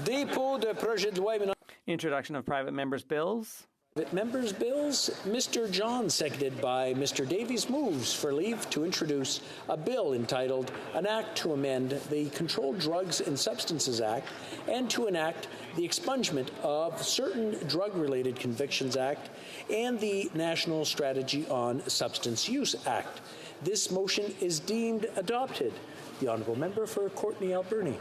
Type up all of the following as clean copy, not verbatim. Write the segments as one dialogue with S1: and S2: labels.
S1: Dépôt de projet de loi.
S2: Introduction of private members' bills.
S1: Members' bills. Mr. Johns, seconded by Mr. Davies, moves for leave to introduce a bill entitled An Act to Amend the Controlled Drugs and Substances Act and to enact the expungement of certain drug-related convictions Act and the National Strategy on Substance Use Act. This motion is deemed adopted. The Honourable Member for Courtenay-Alberni.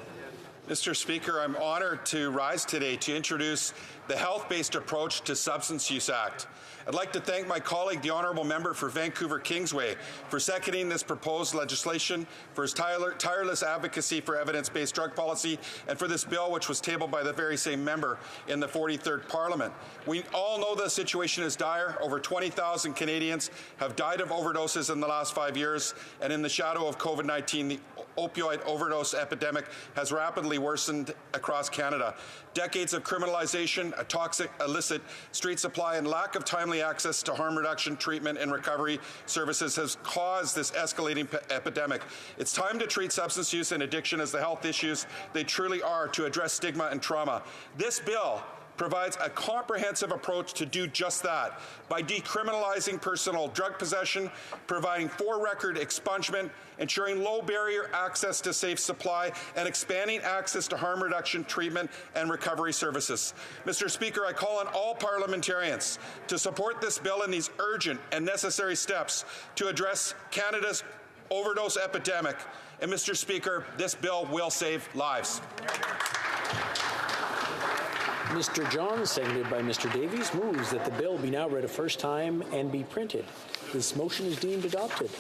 S3: Mr. Speaker, I'm honoured to rise today to introduce the Health-Based Approach to Substance Use Act. I'd like to thank my colleague, the Honourable Member for Vancouver Kingsway, for seconding this proposed legislation, for his tireless advocacy for evidence-based drug policy, and for this bill, which was tabled by the very same member in the 43rd Parliament. We all know the situation is dire. Over 20,000 Canadians have died of overdoses in the last 5 years, and in the shadow of COVID-19, the opioid overdose epidemic has rapidly worsened across Canada. Decades of criminalization, a toxic, illicit street supply, and lack of timely access to harm reduction, treatment, and recovery services has caused this escalating epidemic. It's time to treat substance use and addiction as the health issues they truly are, to address stigma and trauma. This bill provides a comprehensive approach to do just that by decriminalizing personal drug possession, providing for-record expungement, ensuring low-barrier access to safe supply, and expanding access to harm reduction, treatment, and recovery services. Mr. Speaker, I call on all parliamentarians to support this bill and these urgent and necessary steps to address Canada's overdose epidemic. And Mr. Speaker, this bill will save lives.
S1: Mr. Johns, seconded by Mr. Davies, moves that the bill be now read a first time and be printed. This motion is deemed adopted.